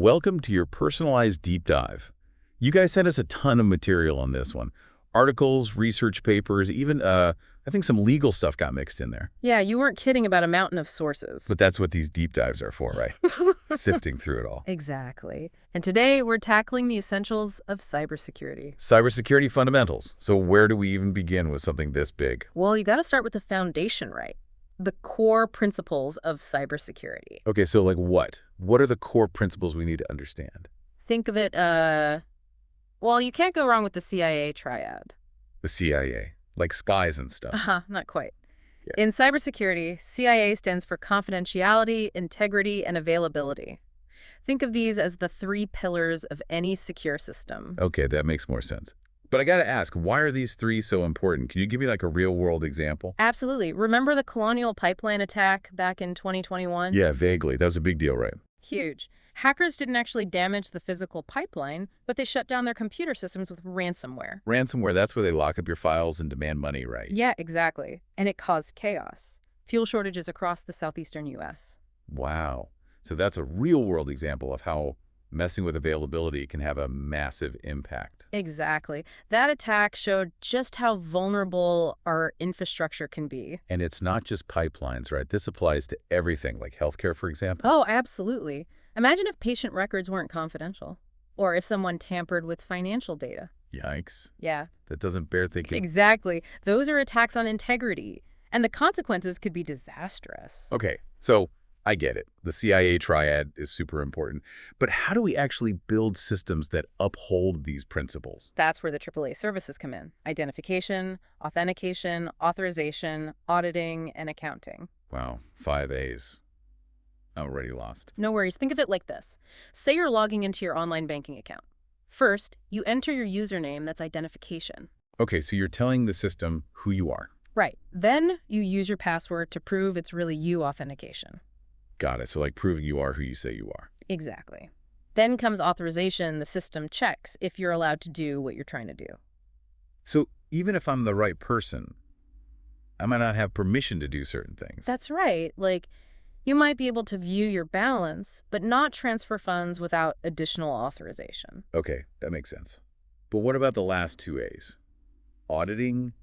Welcome to your personalized deep dive. You guys sent us a ton of material on this one. Articles, research papers, even, I think some legal stuff got mixed in there. Yeah, you weren't kidding about a mountain of sources. But that's what these deep dives are for, right? Sifting through it all. Exactly. And today we're tackling the essentials of cybersecurity. Cybersecurity fundamentals. So where do we even begin with something this big? Well, you got to start with the foundation, right? The core principles of cybersecurity. Okay, so like what? What are the core principles we need to understand? Think of it, well, you can't go wrong with the CIA triad. The CIA, like skies and stuff. Not quite. Yeah. In cybersecurity, CIA stands for confidentiality, integrity, and availability. Think of these as the three pillars of any secure system. Okay, that makes more sense. But I gotta ask, why are these three so important? Can you give me like a real-world example? Absolutely. Remember the Colonial Pipeline attack back in 2021? Yeah, vaguely. That was a big deal, right? Huge. Hackers didn't actually damage the physical pipeline, but they shut down their computer systems with ransomware. Ransomware, that's where they lock up your files and demand money, right? Yeah, exactly. And it caused chaos. Fuel shortages across the southeastern U.S. Wow. So that's a real-world example of how messing with availability can have a massive impact. Exactly. That attack showed just how vulnerable our infrastructure can be. And it's not just pipelines, right? This applies to everything, like healthcare, for example. Oh, absolutely. Imagine if patient records weren't confidential, or if someone tampered with financial data. Yikes. Yeah. That doesn't bear thinking. Exactly. Those are attacks on integrity, and the consequences could be disastrous. Okay, so I get it. The CIA triad is super important. But how do we actually build systems that uphold these principles? That's where the AAA services come in. Identification, authentication, authorization, auditing, and accounting. Wow, 5 A's. Already lost. No worries. Think of it like this. Say you're logging into your online banking account. First, you enter your username, that's identification. Okay, so you're telling the system who you are. Right. Then you use your password to prove it's really you, authentication. Got it. So like proving you are who you say you are. Exactly. Then comes authorization. The system checks if you're allowed to do what you're trying to do. So even if I'm the right person, I might not have permission to do certain things. That's right. Like, you might be able to view your balance, but not transfer funds without additional authorization. Okay, that makes sense. But what about the last 2 A's? Auditing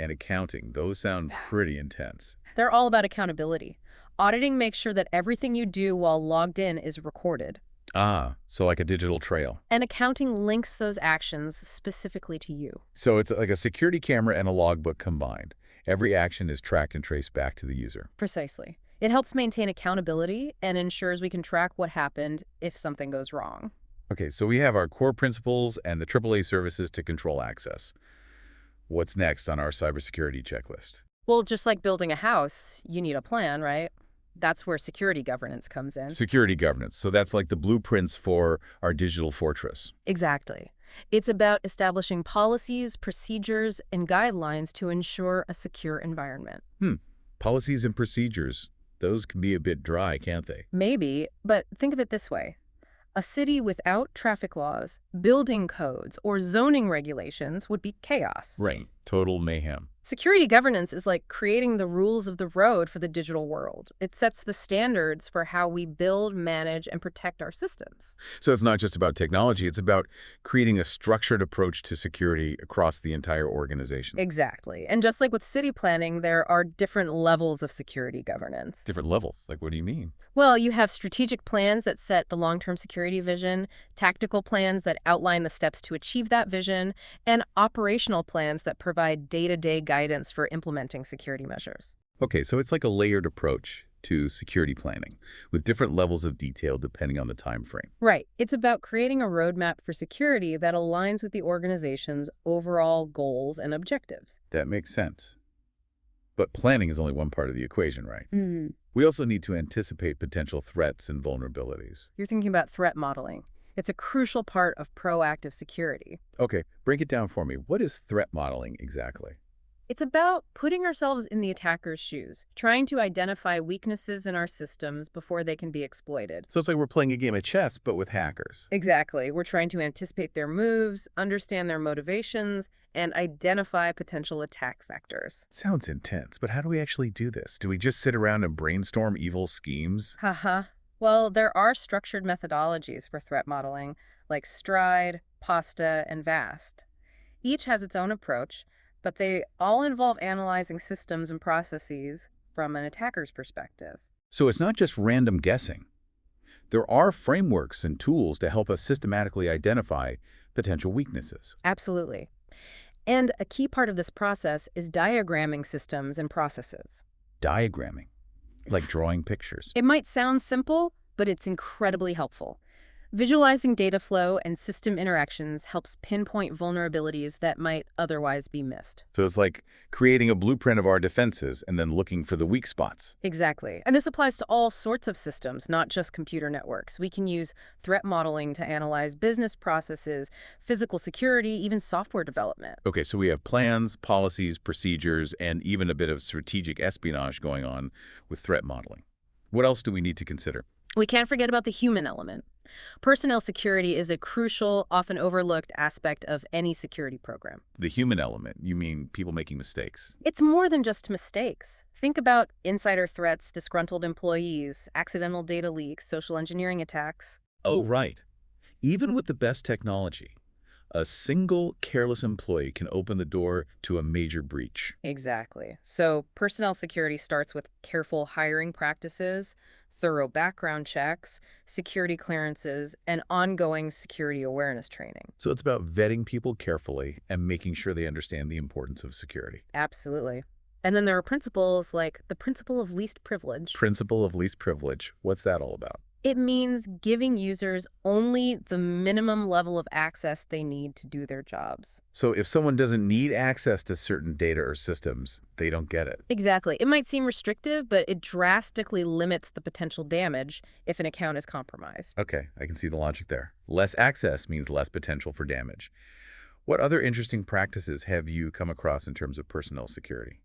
and accounting. Those sound pretty intense. They're all about accountability. Auditing makes sure that everything you do while logged in is recorded. Ah, so like a digital trail. And accounting links those actions specifically to you. So it's like a security camera and a logbook combined. Every action is tracked and traced back to the user. Precisely. It helps maintain accountability and ensures we can track what happened if something goes wrong. Okay, so we have our core principles and the AAA services to control access. What's next on our cybersecurity checklist? Well, just like building a house, you need a plan, right? That's where security governance comes in. Security governance. So that's like the blueprints for our digital fortress. Exactly. It's about establishing policies, procedures, and guidelines to ensure a secure environment. Policies and procedures. Those can be a bit dry, can't they? Maybe, but think of it this way. A city without traffic laws, building codes, or zoning regulations would be chaos. Right. Total mayhem. Security governance is like creating the rules of the road for the digital world. It sets the standards for how we build, manage, and protect our systems. So it's not just about technology, it's about creating a structured approach to security across the entire organization. Exactly. And just like with city planning, there are different levels of security governance. Different levels. Like, what do you mean? Well, you have strategic plans that set the long-term security vision, tactical plans that outline the steps to achieve that vision, and operational plans that provide day-to-day guidance for implementing security measures. Okay, so it's like a layered approach to security planning with different levels of detail depending on the time frame. Right. It's about creating a roadmap for security that aligns with the organization's overall goals and objectives. That makes sense. But planning is only one part of the equation, right? Mm. We also need to anticipate potential threats and vulnerabilities. You're thinking about threat modeling. It's a crucial part of proactive security. Okay, break it down for me. What is threat modeling exactly? It's about putting ourselves in the attacker's shoes, trying to identify weaknesses in our systems before they can be exploited. So it's like we're playing a game of chess, but with hackers. Exactly. We're trying to anticipate their moves, understand their motivations, and identify potential attack vectors. Sounds intense, but how do we actually do this? Do we just sit around and brainstorm evil schemes? Haha. Well, there are structured methodologies for threat modeling, like STRIDE, PASTA, and VAST. Each has its own approach, but they all involve analyzing systems and processes from an attacker's perspective. So it's not just random guessing. There are frameworks and tools to help us systematically identify potential weaknesses. Absolutely. And a key part of this process is diagramming systems and processes. Diagramming, like drawing pictures. It might sound simple, but it's incredibly helpful. Visualizing data flow and system interactions helps pinpoint vulnerabilities that might otherwise be missed. So it's like creating a blueprint of our defenses and then looking for the weak spots. Exactly. And this applies to all sorts of systems, not just computer networks. We can use threat modeling to analyze business processes, physical security, even software development. Okay, so we have plans, policies, procedures, and even a bit of strategic espionage going on with threat modeling. What else do we need to consider? We can't forget about the human element. Personnel security is a crucial, often overlooked aspect of any security program. The human element, you mean people making mistakes. It's more than just mistakes. Think about insider threats, disgruntled employees, accidental data leaks, social engineering attacks. Oh, right. Even with the best technology, a single careless employee can open the door to a major breach. Exactly. So personnel security starts with careful hiring practices, thorough background checks, security clearances, and ongoing security awareness training. So it's about vetting people carefully and making sure they understand the importance of security. Absolutely. And then there are principles like the principle of least privilege. Principle of least privilege. What's that all about? It means giving users only the minimum level of access they need to do their jobs. So if someone doesn't need access to certain data or systems, they don't get it. Exactly. It might seem restrictive, but it drastically limits the potential damage if an account is compromised. Okay, I can see the logic there. Less access means less potential for damage. What other interesting practices have you come across in terms of personnel security?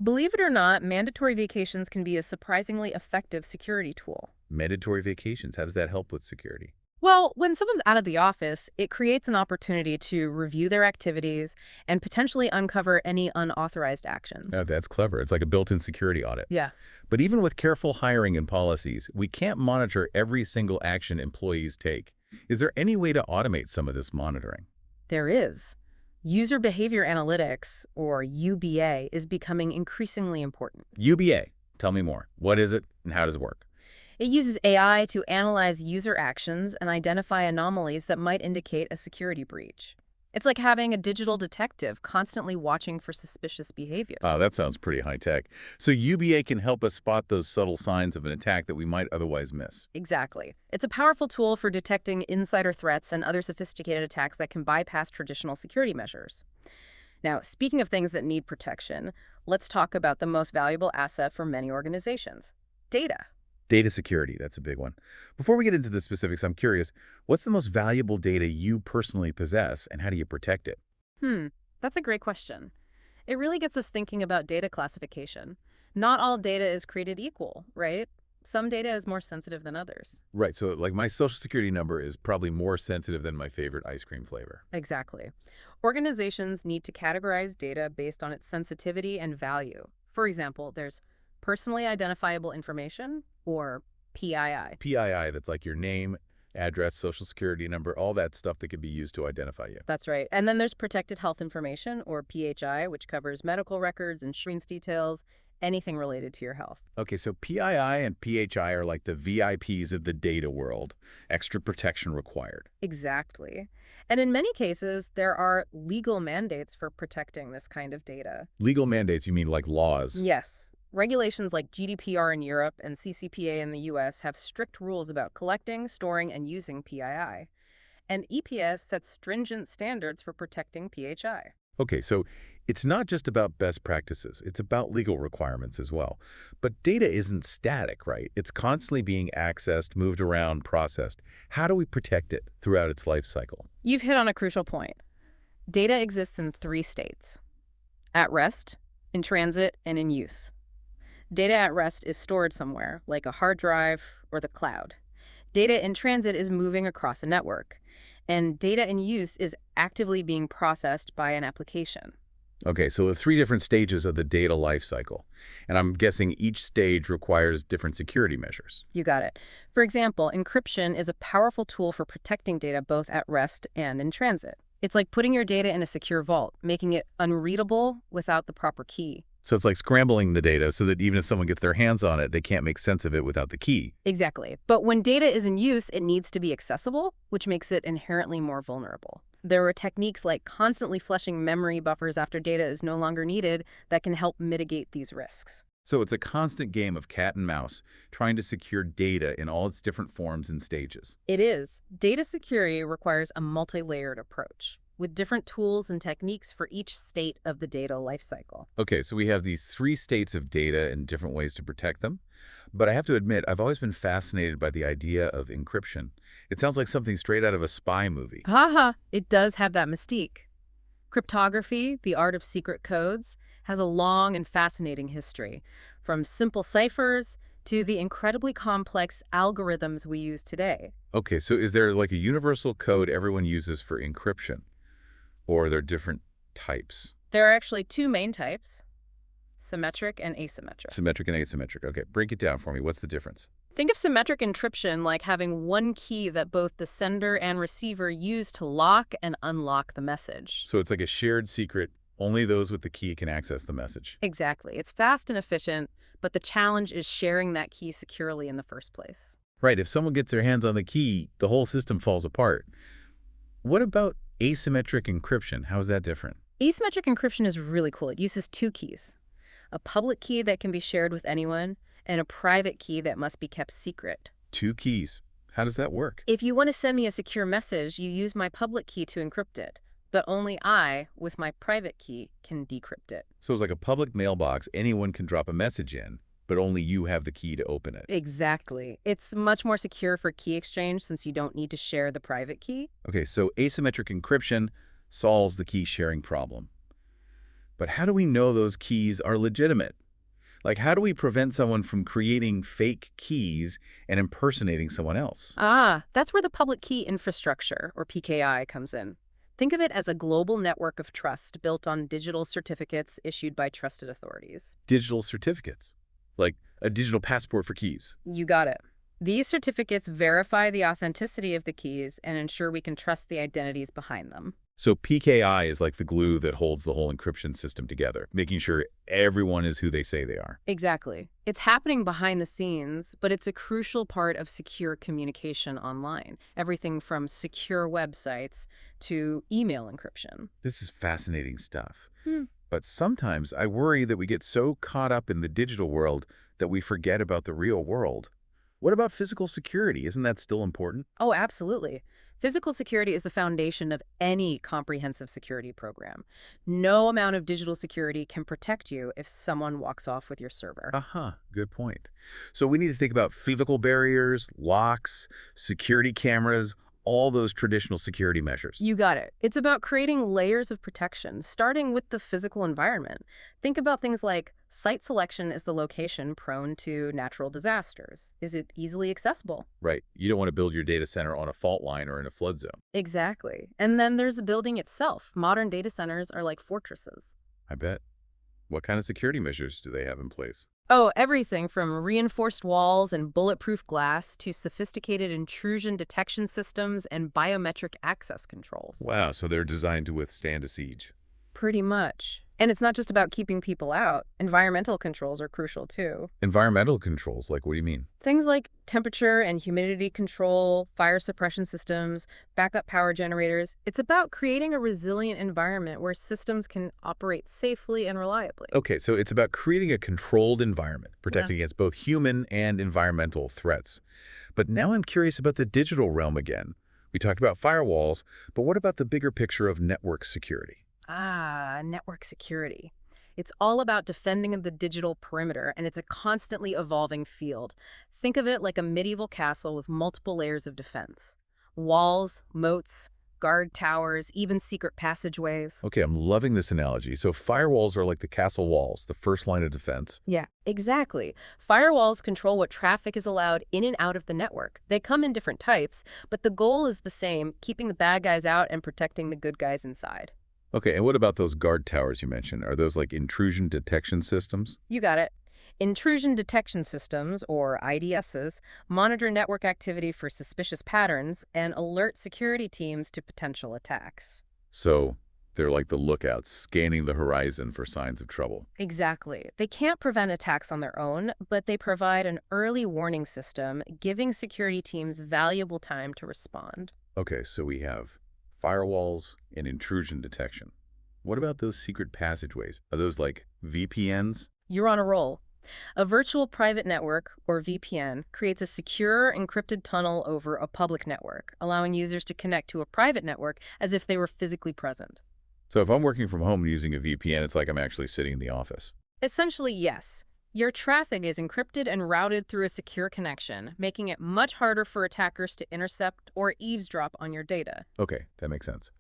Believe it or not, mandatory vacations can be a surprisingly effective security tool. Mandatory vacations, how does that help with security? Well, when someone's out of the office, it creates an opportunity to review their activities and potentially uncover any unauthorized actions. Oh, that's clever. It's like a built-in security audit. Yeah, But even with careful hiring and policies, we can't monitor every single action employees take. Is there any way to automate some of this monitoring? there is. User behavior analytics, or UBA, is becoming increasingly important. UBA, tell me more. What is it and how does it work? It uses AI to analyze user actions and identify anomalies that might indicate a security breach. It's like having a digital detective constantly watching for suspicious behavior. Oh, that sounds pretty high-tech. So UBA can help us spot those subtle signs of an attack that we might otherwise miss. Exactly. It's a powerful tool for detecting insider threats and other sophisticated attacks that can bypass traditional security measures. Now, speaking of things that need protection, let's talk about the most valuable asset for many organizations: data. Data security, that's a big one. Before we get into the specifics, I'm curious, what's the most valuable data you personally possess and how do you protect it? That's a great question. It really gets us thinking about data classification. Not all data is created equal, right? Some data is more sensitive than others. Right, so like my social security number is probably more sensitive than my favorite ice cream flavor. Exactly. Organizations need to categorize data based on its sensitivity and value. For example, there's personally identifiable information, or PII. PII, that's like your name, address, social security number, all that stuff that could be used to identify you. That's right. And then there's protected health information, or PHI, which covers medical records, insurance details, anything related to your health. Okay, so PII and PHI are like the VIPs of the data world. Extra protection required. Exactly. And in many cases, there are legal mandates for protecting this kind of data. Legal mandates, you mean like laws? Yes. Regulations like GDPR in Europe and CCPA in the US have strict rules about collecting, storing, and using PII. And EPS sets stringent standards for protecting PHI. Okay, so it's not just about best practices. It's about legal requirements as well. But data isn't static, right? It's constantly being accessed, moved around, processed. How do we protect it throughout its life cycle? You've hit on a crucial point. Data exists in three states: at rest, in transit, and in use. Data at rest is stored somewhere, like a hard drive or the cloud. Data in transit is moving across a network. And data in use is actively being processed by an application. Okay, so the three different stages of the data lifecycle. And I'm guessing each stage requires different security measures. You got it. For example, encryption is a powerful tool for protecting data both at rest and in transit. It's like putting your data in a secure vault, making it unreadable without the proper key. So it's like scrambling the data so that even if someone gets their hands on it, they can't make sense of it without the key. Exactly. But when data is in use, it needs to be accessible, which makes it inherently more vulnerable. There are techniques like constantly flushing memory buffers after data is no longer needed that can help mitigate these risks. So it's a constant game of cat and mouse, trying to secure data in all its different forms and stages. It is. Data security requires a multi-layered approach, with different tools and techniques for each state of the data lifecycle. Okay, so we have these three states of data and different ways to protect them. But I have to admit, I've always been fascinated by the idea of encryption. It sounds like something straight out of a spy movie. Haha, it does have that mystique. Cryptography, the art of secret codes, has a long and fascinating history, from simple ciphers to the incredibly complex algorithms we use today. Okay, so is there like a universal code everyone uses for encryption? Or are there different types? There are actually two main types, symmetric and asymmetric. Symmetric and asymmetric. Okay, break it down for me. What's the difference? Think of symmetric encryption like having one key that both the sender and receiver use to lock and unlock the message. So it's like a shared secret. Only those with the key can access the message. Exactly. It's fast and efficient, but the challenge is sharing that key securely in the first place. Right, if someone gets their hands on the key, the whole system falls apart. What about asymmetric encryption? How is that different? Asymmetric encryption is really cool. It uses two keys, a public key that can be shared with anyone and a private key that must be kept secret. Two keys. How does that work? If you want to send me a secure message, you use my public key to encrypt it, but only I, with my private key, can decrypt it. So it's like a public mailbox. Anyone can drop a message in, but only you have the key to open it. Exactly. It's much more secure for key exchange since you don't need to share the private key. Okay, so asymmetric encryption solves the key sharing problem. But how do we know those keys are legitimate? Like, how do we prevent someone from creating fake keys and impersonating someone else? That's where the public key infrastructure, or PKI, comes in. Think of it as a global network of trust built on digital certificates issued by trusted authorities. Digital certificates, like a digital passport for keys. You got it. These certificates verify the authenticity of the keys and ensure we can trust the identities behind them. So PKI is like the glue that holds the whole encryption system together, making sure everyone is who they say they are. Exactly. It's happening behind the scenes, but it's a crucial part of secure communication online. Everything from secure websites to email encryption. This is fascinating stuff. Hmm. But sometimes I worry that we get so caught up in the digital world that we forget about the real world. What about physical security? Isn't that still important? Oh, absolutely. Physical security is the foundation of any comprehensive security program. No amount of digital security can protect you if someone walks off with your server. Good point. So we need to think about physical barriers, locks, security cameras, all those traditional security measures. You got it. It's about creating layers of protection, starting with the physical environment. Think about things like site selection. Is the location prone to natural disasters? Is it easily accessible? Right. You don't want to build your data center on a fault line or in a flood zone. Exactly. And then there's the building itself. Modern data centers are like fortresses. I bet. What kind of security measures do they have in place? Oh, everything from reinforced walls and bulletproof glass to sophisticated intrusion detection systems and biometric access controls. Wow, so they're designed to withstand a siege. Pretty much. And it's not just about keeping people out. Environmental controls are crucial too. Environmental controls, like what do you mean? Things like temperature and humidity control, fire suppression systems, backup power generators. It's about creating a resilient environment where systems can operate safely and reliably. Okay, so it's about creating a controlled environment, protecting against both human and environmental threats. But now I'm curious about the digital realm again. We talked about firewalls, but what about the bigger picture of network security? Network security. It's all about defending the digital perimeter, and it's a constantly evolving field. Think of it like a medieval castle with multiple layers of defense. Walls, moats, guard towers, even secret passageways. Okay, I'm loving this analogy. So firewalls are like the castle walls, the first line of defense. Yeah, exactly. Firewalls control what traffic is allowed in and out of the network. They come in different types, but the goal is the same, keeping the bad guys out and protecting the good guys inside. Okay, and what about those guard towers you mentioned? Are those like intrusion detection systems? You got it. Intrusion detection systems, or IDSs, monitor network activity for suspicious patterns and alert security teams to potential attacks. So they're like the lookouts, scanning the horizon for signs of trouble. Exactly. They can't prevent attacks on their own, but they provide an early warning system, giving security teams valuable time to respond. Okay, so we have firewalls and intrusion detection. What about those secret passageways? Are those like VPNs? You're on a roll. A virtual private network, or VPN, creates a secure, encrypted tunnel over a public network, allowing users to connect to a private network as if they were physically present. So if I'm working from home using a VPN, it's like I'm actually sitting in the office. Essentially, yes. Your traffic is encrypted and routed through a secure connection, making it much harder for attackers to intercept or eavesdrop on your data. Okay, that makes sense.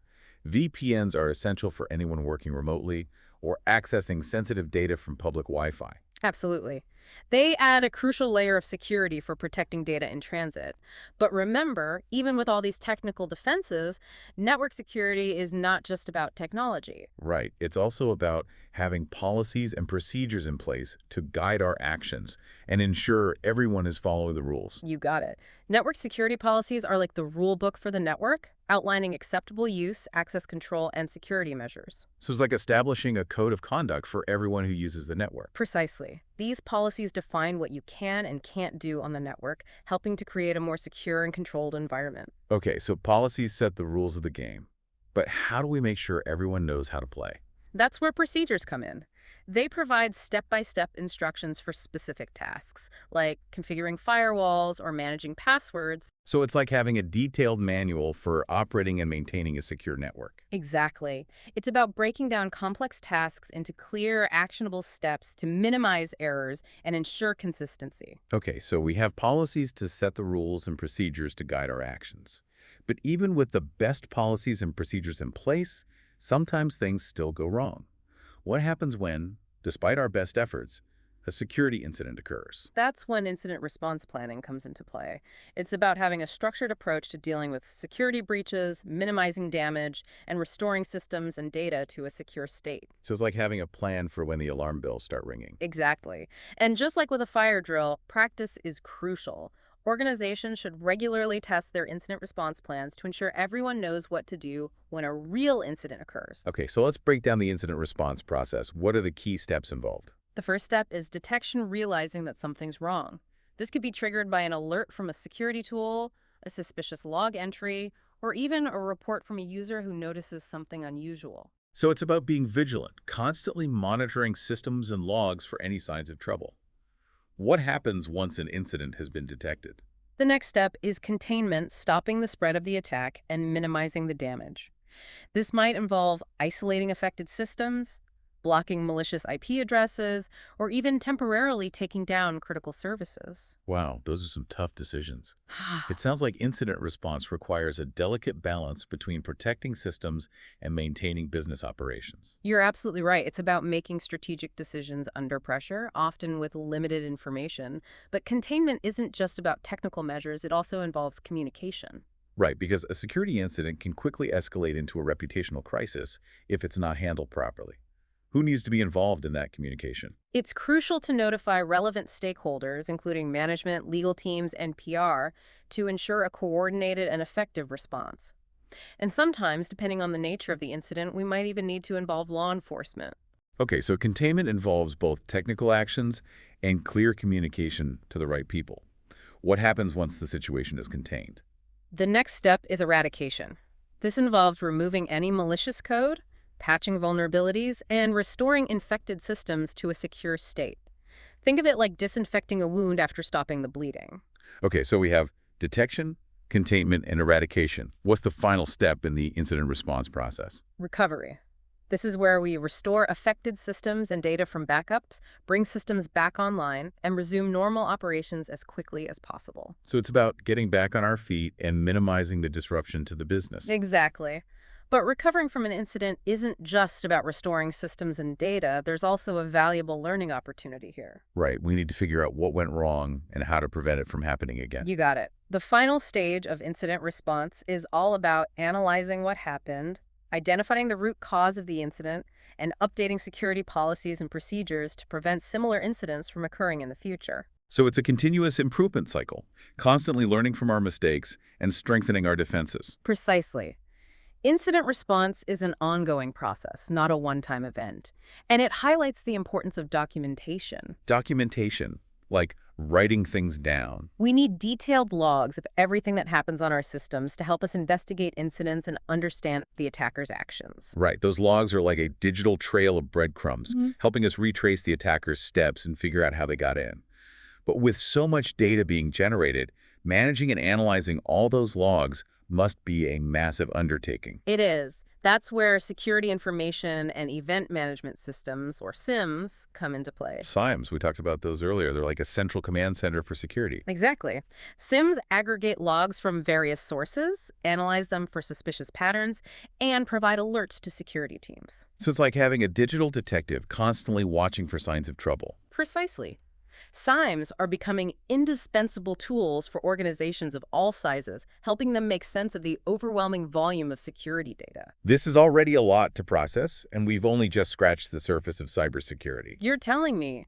VPNs are essential for anyone working remotely or accessing sensitive data from public Wi-Fi. Absolutely. They add a crucial layer of security for protecting data in transit. But remember, even with all these technical defenses, network security is not just about technology. Right. It's also about having policies and procedures in place to guide our actions and ensure everyone is following the rules. You got it. Network security policies are like the rule book for the network, outlining acceptable use, access control, and security measures. So it's like establishing a code of conduct for everyone who uses the network. Precisely. These policies define what you can and can't do on the network, helping to create a more secure and controlled environment. Okay, so policies set the rules of the game. But how do we make sure everyone knows how to play? That's where procedures come in. They provide step-by-step instructions for specific tasks, like configuring firewalls or managing passwords. So it's like having a detailed manual for operating and maintaining a secure network. Exactly. It's about breaking down complex tasks into clear, actionable steps to minimize errors and ensure consistency. Okay, so we have policies to set the rules and procedures to guide our actions. But even with the best policies and procedures in place, sometimes things still go wrong. What happens when, despite our best efforts, a security incident occurs? That's when incident response planning comes into play. It's about having a structured approach to dealing with security breaches, minimizing damage, and restoring systems and data to a secure state. So it's like having a plan for when the alarm bells start ringing. Exactly. And just like with a fire drill, practice is crucial. Organizations should regularly test their incident response plans to ensure everyone knows what to do when a real incident occurs. Okay, so let's break down the incident response process. What are the key steps involved? The first step is detection, realizing that something's wrong. This could be triggered by an alert from a security tool, a suspicious log entry, or even a report from a user who notices something unusual. So it's about being vigilant, constantly monitoring systems and logs for any signs of trouble. What happens once an incident has been detected? The next step is containment, stopping the spread of the attack and minimizing the damage. This might involve isolating affected systems, blocking malicious IP addresses, or even temporarily taking down critical services. Wow, those are some tough decisions. It sounds like incident response requires a delicate balance between protecting systems and maintaining business operations. You're absolutely right. It's about making strategic decisions under pressure, often with limited information. But containment isn't just about technical measures, it also involves communication. Right, because a security incident can quickly escalate into a reputational crisis if it's not handled properly. Who needs to be involved in that communication? It's crucial to notify relevant stakeholders, including management, legal teams, and PR, to ensure a coordinated and effective response. And sometimes, depending on the nature of the incident, we might even need to involve law enforcement. Okay, so containment involves both technical actions and clear communication to the right people. What happens once the situation is contained? The next step is eradication. This involves removing any malicious code, patching vulnerabilities, and restoring infected systems to a secure state. Think of it like disinfecting a wound after stopping the bleeding. Okay, so we have detection, containment, and eradication. What's the final step in the incident response process? Recovery. This is where we restore affected systems and data from backups, bring systems back online, and resume normal operations as quickly as possible. So it's about getting back on our feet and minimizing the disruption to the business. Exactly. But recovering from an incident isn't just about restoring systems and data. There's also a valuable learning opportunity here. Right, we need to figure out what went wrong and how to prevent it from happening again. You got it. The final stage of incident response is all about analyzing what happened, identifying the root cause of the incident, and updating security policies and procedures to prevent similar incidents from occurring in the future. So it's a continuous improvement cycle, constantly learning from our mistakes and strengthening our defenses. Precisely. Incident response is an ongoing process, not a one-time event, and it highlights the importance of documentation. Documentation, like writing things down. We need detailed logs of everything that happens on our systems to help us investigate incidents and understand the attacker's actions. Right, those logs are like a digital trail of breadcrumbs, Mhm. helping us retrace the attacker's steps and figure out how they got in. But with so much data being generated, managing and analyzing all those logs must be a massive undertaking. It is. That's where security information and event management systems, or SIMs, come into play. SIEMs, we talked about those earlier. They're like a central command center for security. Exactly. SIMs aggregate logs from various sources, analyze them for suspicious patterns, and provide alerts to security teams. So it's like having a digital detective constantly watching for signs of trouble. Precisely. SIMs are becoming indispensable tools for organizations of all sizes, helping them make sense of the overwhelming volume of security data. This is already a lot to process, and we've only just scratched the surface of cybersecurity. You're telling me.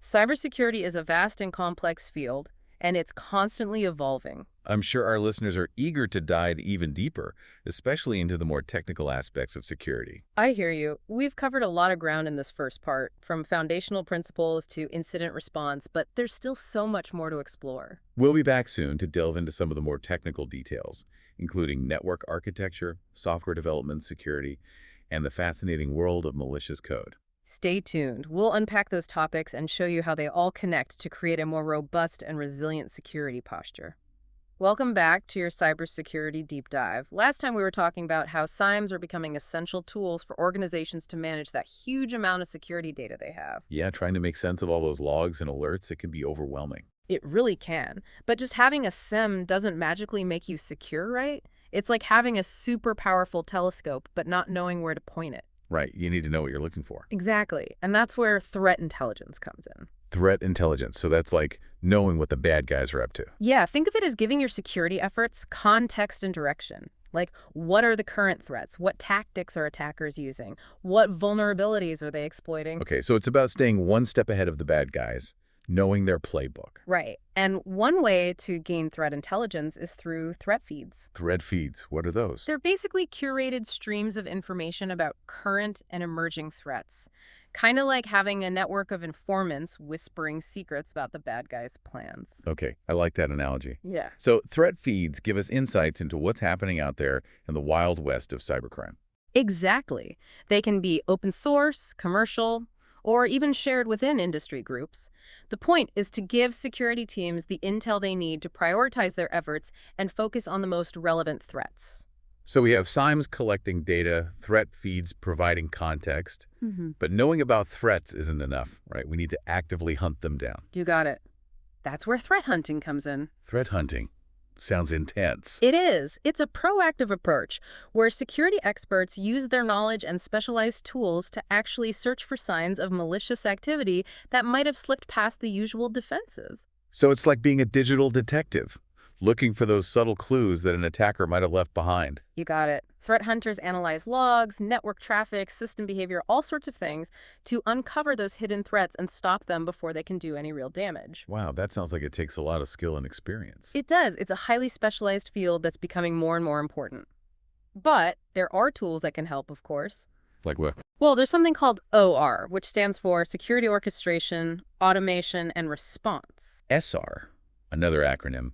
Cybersecurity is a vast and complex field, and it's constantly evolving. I'm sure our listeners are eager to dive even deeper, especially into the more technical aspects of security. I hear you. We've covered a lot of ground in this first part, from foundational principles to incident response, but there's still so much more to explore. We'll be back soon to delve into some of the more technical details, including network architecture, software development, security, and the fascinating world of malicious code. Stay tuned. We'll unpack those topics and show you how they all connect to create a more robust and resilient security posture. Welcome back to your cybersecurity deep dive. Last time we were talking about how SIEMs are becoming essential tools for organizations to manage that huge amount of security data they have. Yeah, trying to make sense of all those logs and alerts, it can be overwhelming. It really can. But just having a SIEM doesn't magically make you secure, right? It's like having a super powerful telescope but not knowing where to point it. Right, you need to know what you're looking for. Exactly. And that's where threat intelligence comes in. Threat intelligence, so that's like knowing what the bad guys are up to. Yeah, think of it as giving your security efforts context and direction. Like, what are the current threats? What tactics are attackers using? What vulnerabilities are they exploiting? Okay, so it's about staying one step ahead of the bad guys, knowing their playbook. Right. And one way to gain threat intelligence is through threat feeds. Threat feeds, what are those? They're basically curated streams of information about current and emerging threats. Kind of like having a network of informants whispering secrets about the bad guys' plans. Okay, I like that analogy. Yeah. So threat feeds give us insights into what's happening out there in the wild west of cybercrime. Exactly. They can be open source, commercial, or even shared within industry groups. The point is to give security teams the intel they need to prioritize their efforts and focus on the most relevant threats. So we have SIEMs collecting data, threat feeds providing context, but knowing about threats isn't enough, right? We need to actively hunt them down. You got it. That's where threat hunting comes in. Threat hunting sounds intense. It is. It's a proactive approach where security experts use their knowledge and specialized tools to actually search for signs of malicious activity that might have slipped past the usual defenses. So it's like being a digital detective, looking for those subtle clues that an attacker might have left behind. You got it. Threat hunters analyze logs, network traffic, system behavior, all sorts of things to uncover those hidden threats and stop them before they can do any real damage. Wow, that sounds like it takes a lot of skill and experience. It does. It's a highly specialized field that's becoming more and more important. But there are tools that can help, of course. Like what? Well, there's something called OR, which stands for Security Orchestration, Automation, and Response. SR, another acronym.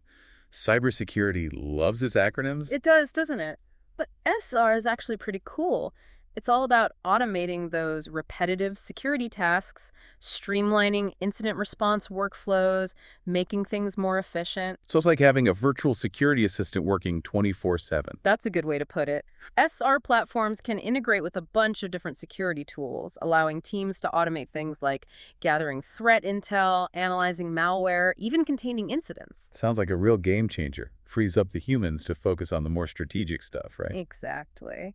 Cybersecurity loves its acronyms. It does, doesn't it? But SR is actually pretty cool. It's all about automating those repetitive security tasks, streamlining incident response workflows, making things more efficient. So it's like having a virtual security assistant working 24/7. That's a good way to put it. SR platforms can integrate with a bunch of different security tools, allowing teams to automate things like gathering threat intel, analyzing malware, even containing incidents. Sounds like a real game changer. Frees up the humans to focus on the more strategic stuff, right? Exactly.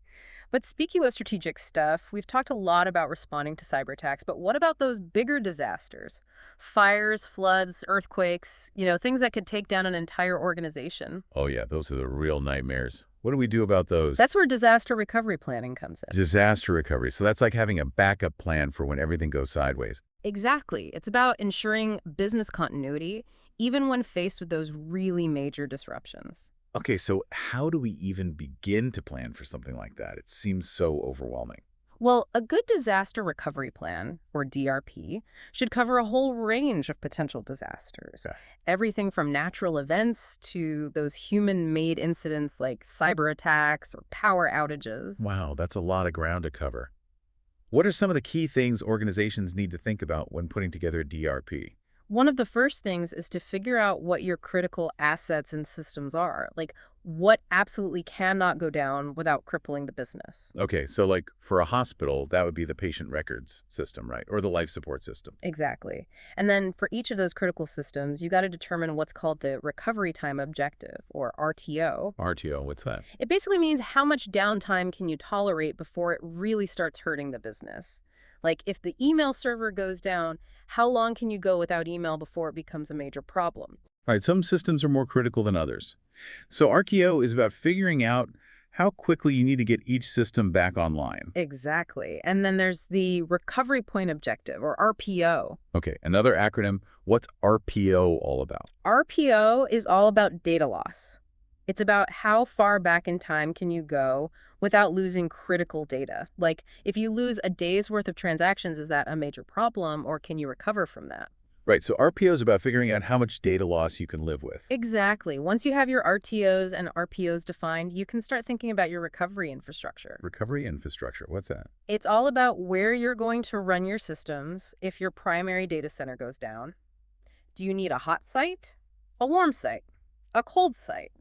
But speaking of strategic stuff, we've talked a lot about responding to cyber attacks, but what about those bigger disasters? Fires, floods, earthquakes, things that could take down an entire organization. Oh yeah, those are the real nightmares. What do we do about those? That's where disaster recovery planning comes in. Disaster recovery. So that's like having a backup plan for when everything goes sideways. Exactly. It's about ensuring business continuity, even when faced with those really major disruptions. Okay, so how do we even begin to plan for something like that? It seems so overwhelming. Well, a good disaster recovery plan, or DRP, should cover a whole range of potential disasters. Okay. Everything from natural events to those human-made incidents like cyber attacks or power outages. Wow, that's a lot of ground to cover. What are some of the key things organizations need to think about when putting together a DRP? One of the first things is to figure out what your critical assets and systems are, like what absolutely cannot go down without crippling the business. Okay, so like for a hospital, that would be the patient records system, right? Or the life support system. Exactly. And then for each of those critical systems, you got to determine what's called the recovery time objective, or RTO. RTO, what's that? It basically means how much downtime can you tolerate before it really starts hurting the business. Like if the email server goes down, how long can you go without email before it becomes a major problem? All right, some systems are more critical than others. So RTO is about figuring out how quickly you need to get each system back online. Exactly. And then there's the recovery point objective, or RPO. Okay, another acronym. What's RPO all about? RPO is all about data loss. It's about how far back in time can you go without losing critical data. Like, if you lose a day's worth of transactions, is that a major problem, or can you recover from that? Right, so RPO is about figuring out how much data loss you can live with. Exactly. Once you have your RTOs and RPOs defined, you can start thinking about your recovery infrastructure. Recovery infrastructure, what's that? It's all about where you're going to run your systems if your primary data center goes down. Do you need a hot site, a warm site, a cold site,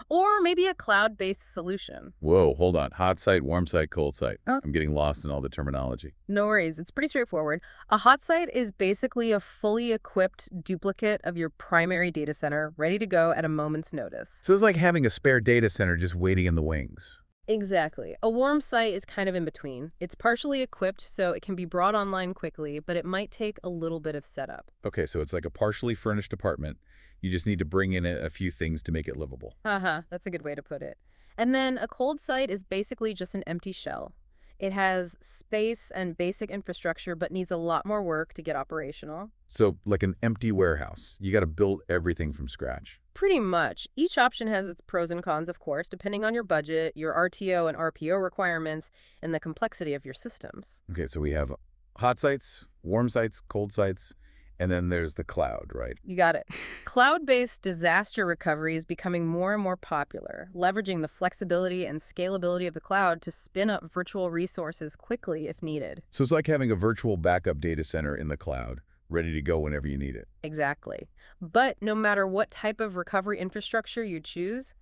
or maybe a cloud-based solution? Whoa, hold on. Hot site, warm site, cold site. Oh, I'm getting lost in all the terminology. no worries. It's pretty straightforward. A hot site is basically a fully equipped duplicate of your primary data center, ready to go at a moment's notice. So it's like having a spare data center just waiting in the wings. Exactly. A warm site is kind of in between. It's partially equipped, so it can be brought online quickly, but it might take a little bit of setup. Okay, so it's like a partially furnished apartment. You just need to bring in a few things to make it livable. Haha, that's a good way to put it. And then a cold site is basically just an empty shell. It has space and basic infrastructure, but needs a lot more work to get operational. So like an empty warehouse. You got to build everything from scratch. Pretty much. Each option has its pros and cons, of course, depending on your budget, your RTO and RPO requirements, and the complexity of your systems. Okay, so we have hot sites, warm sites, cold sites, and then there's the cloud, right? You got it. Cloud-based disaster recovery is becoming more and more popular, leveraging the flexibility and scalability of the cloud to spin up virtual resources quickly if needed. So it's like having a virtual backup data center in the cloud, ready to go whenever you need it. Exactly. But no matter what type of recovery infrastructure you choose,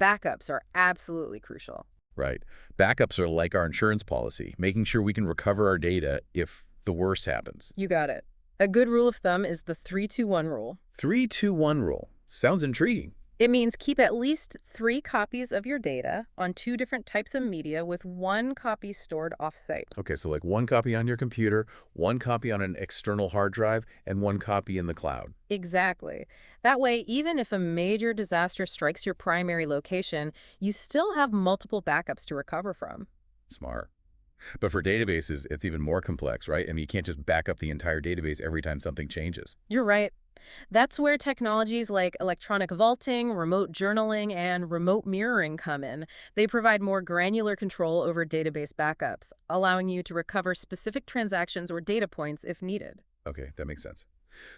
backups are absolutely crucial. Right. Backups are like our insurance policy, making sure we can recover our data if the worst happens. You got it. A good rule of thumb is the 3-2-1 rule. 3-2-1 rule. Sounds intriguing. It means keep at least 3 copies of your data on 2 different types of media with 1 copy stored offsite. Okay, so like 1 copy on your computer, 1 copy on an external hard drive, and 1 copy in the cloud. Exactly. That way, even if a major disaster strikes your primary location, you still have multiple backups to recover from. Smart. But for databases, it's even more complex, right? I mean, you can't just back up the entire database every time something changes. You're right. That's where technologies like electronic vaulting, remote journaling, and remote mirroring come in. They provide more granular control over database backups, allowing you to recover specific transactions or data points if needed. Okay, that makes sense.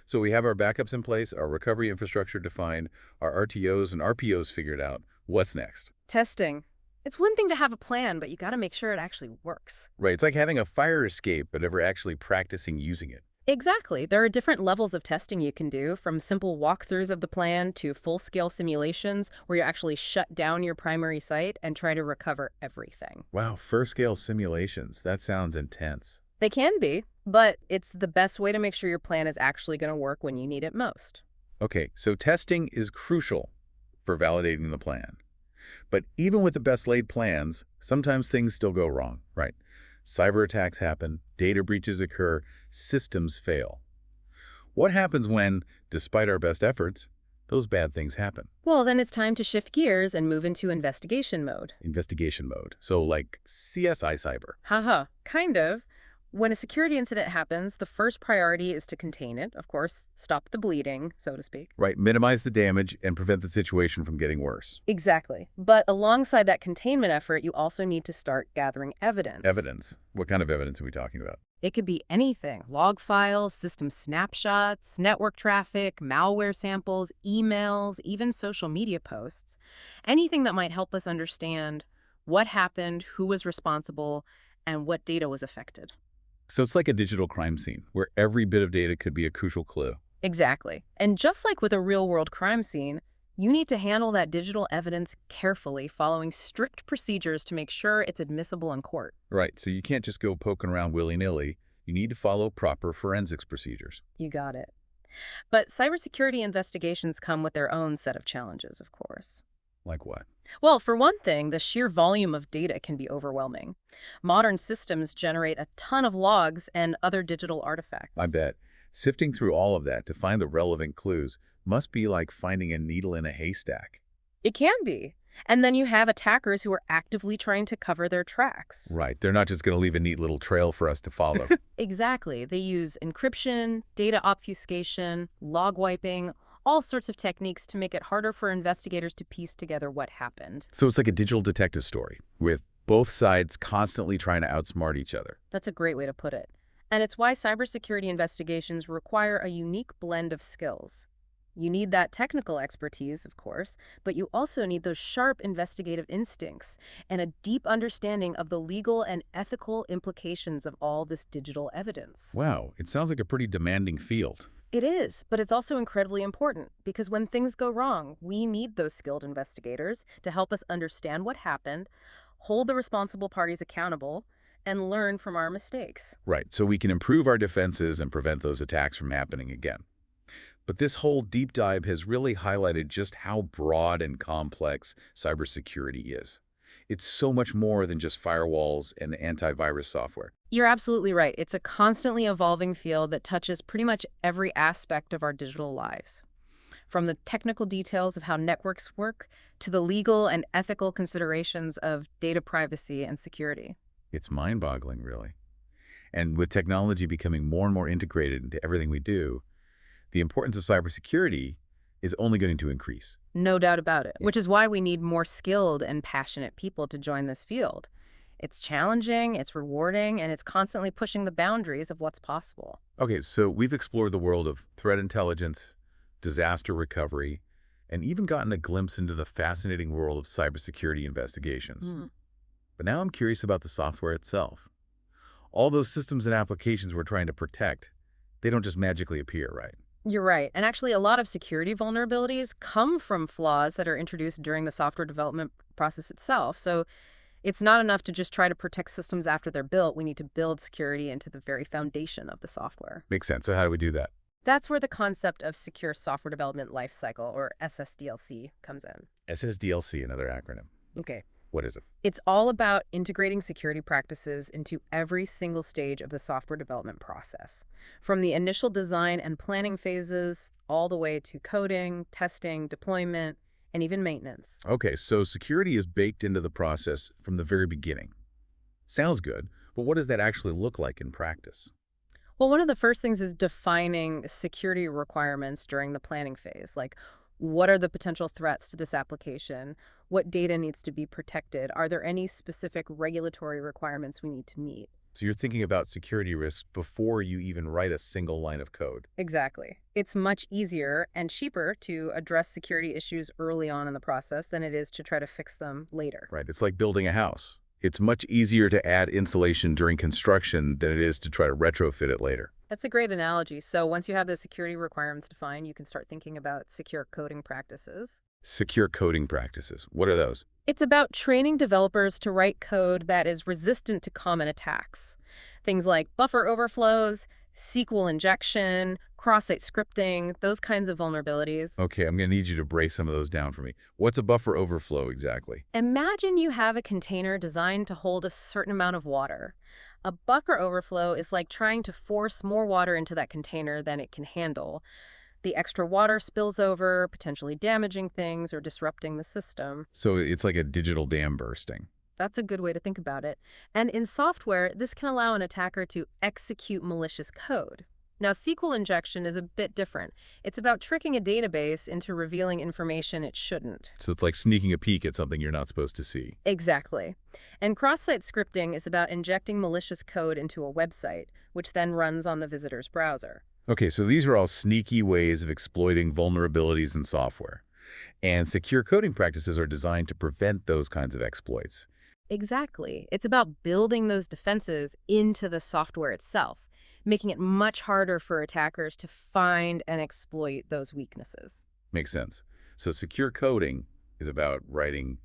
So we have our backups in place, our recovery infrastructure defined, our RTOs and RPOs figured out. What's next? Testing. It's one thing to have a plan, but you got to make sure it actually works. Right, it's like having a fire escape, but never actually practicing using it. Exactly. There are different levels of testing you can do, from simple walkthroughs of the plan to full-scale simulations where you actually shut down your primary site and try to recover everything. Wow, first-scale simulations. That sounds intense. They can be, but it's the best way to make sure your plan is actually going to work when you need it most. Okay, so testing is crucial. for validating the plan. But even with the best laid plans, sometimes things still go wrong, right? Cyber attacks happen, data breaches occur, systems fail. What happens when, despite our best efforts, those bad things happen? Well, then it's time to shift gears and move into investigation mode. Investigation mode. So like CSI Cyber. Haha, kind of. When a security incident happens, the first priority is to contain it, of course, stop the bleeding, so to speak. Right, minimize the damage and prevent the situation from getting worse. Exactly. But alongside that containment effort, you also need to start gathering evidence. Evidence. What kind of evidence are we talking about? It could be anything: log files, system snapshots, network traffic, malware samples, emails, even social media posts. Anything that might help us understand what happened, who was responsible, and what data was affected. So it's like a digital crime scene where every bit of data could be a crucial clue. Exactly. And just like with a real-world crime scene, you need to handle that digital evidence carefully, following strict procedures to make sure it's admissible in court. Right, so you can't just go poking around willy-nilly. You need to follow proper forensics procedures. You got it. But cybersecurity investigations come with their own set of challenges, of course. Like what? Well, for one thing, the sheer volume of data can be overwhelming. Modern systems generate a ton of logs and other digital I artifacts. bet. Sifting through all of that to find the relevant clues must be like finding a needle in a haystack. It can be. And then you have attackers who are actively trying to cover their tracks. Right, they're not just going to leave a neat little trail for us to follow. Exactly. They use encryption, data obfuscation, log wiping, all sorts of techniques to make it harder for investigators to piece together what happened. So it's like a digital detective story, with both sides constantly trying to outsmart each other. That's a great way to put it. And it's why cybersecurity investigations require a unique blend of skills. You need that technical expertise, of course, but you also need those sharp investigative instincts and a deep understanding of the legal and ethical implications of all this digital evidence. Wow, it sounds like a pretty demanding field. It is, but it's also incredibly important because when things go wrong, we need those skilled investigators to help us understand what happened, hold the responsible parties accountable, and learn from our mistakes. Right, so we can improve our defenses and prevent those attacks from happening again. But this whole deep dive has really highlighted just how broad and complex cybersecurity is. It's so much more than just firewalls and antivirus software. You're absolutely right. It's a constantly evolving field that touches pretty much every aspect of our digital lives. From the technical details of how networks work to the legal and ethical considerations of data privacy and security. It's mind-boggling, really. And with technology becoming more and more integrated into everything we do, the importance of cybersecurity is only going to increase. No doubt about it, Yeah. which is why we need more skilled and passionate people to join this field. It's challenging, it's rewarding, and it's constantly pushing the boundaries of what's possible. Okay, so we've explored the world of threat intelligence, disaster recovery, and even gotten a glimpse into the fascinating world of cybersecurity investigations. Hmm. But now I'm curious about the software itself. All those systems and applications we're trying to protect, they don't just magically appear, right? You're right. And actually, a lot of security vulnerabilities come from flaws that are introduced during the software development process itself. So it's not enough to just try to protect systems after they're built. We need to build security into the very foundation of the software. Makes sense. So how do we do that? That's where the concept of secure software development lifecycle, or SSDLC, comes in. SSDLC, another acronym. Okay. What is it? It's all about integrating security practices into every single stage of the software development process, from the initial design and planning phases all the way to coding, testing, deployment, and even maintenance. Okay, so security is baked into the process from the very beginning. Sounds good, but what does that actually look like in practice? Well, one of the first things is defining security requirements during the planning phase, like what are the potential threats to this application? What data needs to be protected? Are there any specific regulatory requirements we need to meet? So you're thinking about security risks before you even write a single line of code. Exactly. It's much easier and cheaper to address security issues early on in the process than it is to try to fix them later. Right, it's like building a house. It's much easier to add insulation during construction than it is to try to retrofit it later. That's a great analogy. So once you have those security requirements defined, you can start thinking about secure coding practices. Secure coding practices. What are those? It's about training developers to write code that is resistant to common attacks. Things like buffer overflows, SQL injection, cross-site scripting, those kinds of vulnerabilities. Okay, I'm going to need you to break some of those down for me. What's a buffer overflow exactly? Imagine you have a container designed to hold a certain amount of water. A buffer overflow is like trying to force more water into that container than it can handle. The extra water spills over, potentially damaging things or disrupting the system. So it's like a digital dam bursting. That's a good way to think about it. And in software, this can allow an attacker to execute malicious code. Now, SQL injection is a bit different. It's about tricking a database into revealing information it shouldn't. So it's like sneaking a peek at something you're not supposed to see. Exactly. And cross-site scripting is about injecting malicious code into a website, which then runs on the visitor's browser. Okay, so these are all sneaky ways of exploiting vulnerabilities in software. And secure coding practices are designed to prevent those kinds of exploits. Exactly. It's about building those defenses into the software itself, making it much harder for attackers to find and exploit those weaknesses. Makes sense. So secure coding is about writing